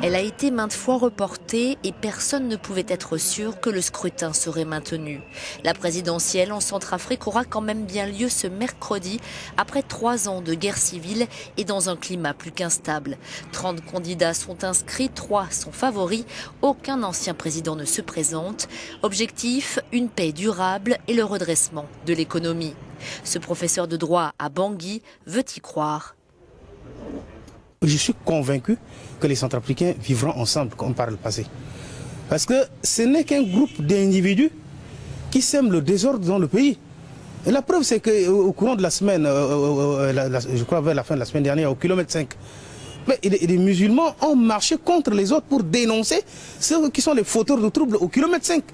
Elle a été maintes fois reportée et personne ne pouvait être sûr que le scrutin serait maintenu. La présidentielle en Centrafrique aura quand même bien lieu ce mercredi, après 3 ans de guerre civile et dans un climat plus qu'instable. 30 candidats sont inscrits, 3 sont favoris, aucun ancien président ne se présente. Objectif, une paix durable et le redressement de l'économie. Ce professeur de droit à Bangui veut y croire. Je suis convaincu que les Centrafricains vivront ensemble comme par le passé. Parce que ce n'est qu'un groupe d'individus qui sèment le désordre dans le pays. Et la preuve, c'est qu'au courant de la semaine, je crois vers la fin de la semaine dernière, au kilomètre 5, les musulmans ont marché contre les autres pour dénoncer ceux qui sont les fauteurs de troubles au kilomètre 5.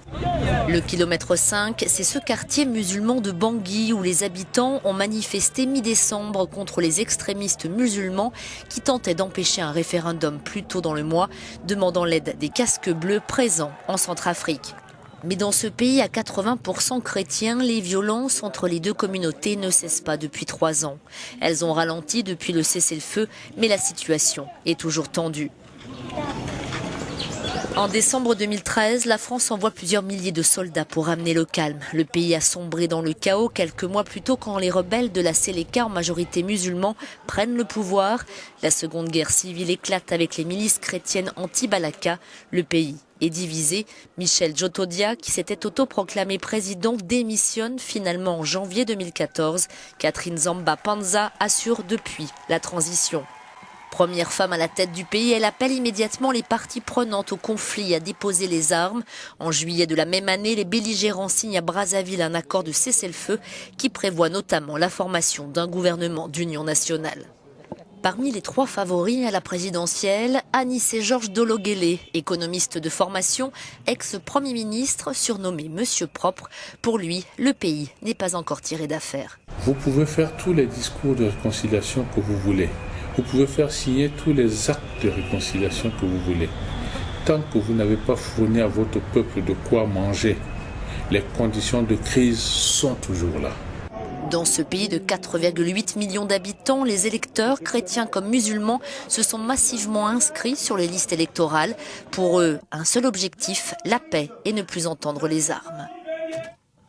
Le kilomètre 5, c'est ce quartier musulman de Bangui où les habitants ont manifesté mi-décembre contre les extrémistes musulmans qui tentaient d'empêcher un référendum plus tôt dans le mois, demandant l'aide des casques bleus présents en Centrafrique. Mais dans ce pays à 80% chrétien, les violences entre les deux communautés ne cessent pas depuis 3 ans. Elles ont ralenti depuis le cessez-le-feu, mais la situation est toujours tendue. En décembre 2013, la France envoie plusieurs milliers de soldats pour ramener le calme. Le pays a sombré dans le chaos quelques mois plus tôt quand les rebelles de la Séléka, en majorité musulmans, prennent le pouvoir. La seconde guerre civile éclate avec les milices chrétiennes anti-Balaka. Le pays est divisé. Michel Djotodia, qui s'était autoproclamé président, démissionne finalement en janvier 2014. Catherine Zamba Panza assure depuis la transition. Première femme à la tête du pays, elle appelle immédiatement les parties prenantes au conflit à déposer les armes. En juillet de la même année, les belligérants signent à Brazzaville un accord de cessez-le-feu qui prévoit notamment la formation d'un gouvernement d'union nationale. Parmi les 3 favoris à la présidentielle, Anissé Georges Dologuélé, économiste de formation, ex-premier ministre, surnommé Monsieur Propre. Pour lui, le pays n'est pas encore tiré d'affaire. Vous pouvez faire tous les discours de réconciliation que vous voulez. Vous pouvez faire signer tous les actes de réconciliation que vous voulez. Tant que vous n'avez pas fourni à votre peuple de quoi manger, les conditions de crise sont toujours là. Dans ce pays de 4,8 millions d'habitants, les électeurs, chrétiens comme musulmans, se sont massivement inscrits sur les listes électorales. Pour eux, un seul objectif, la paix et ne plus entendre les armes.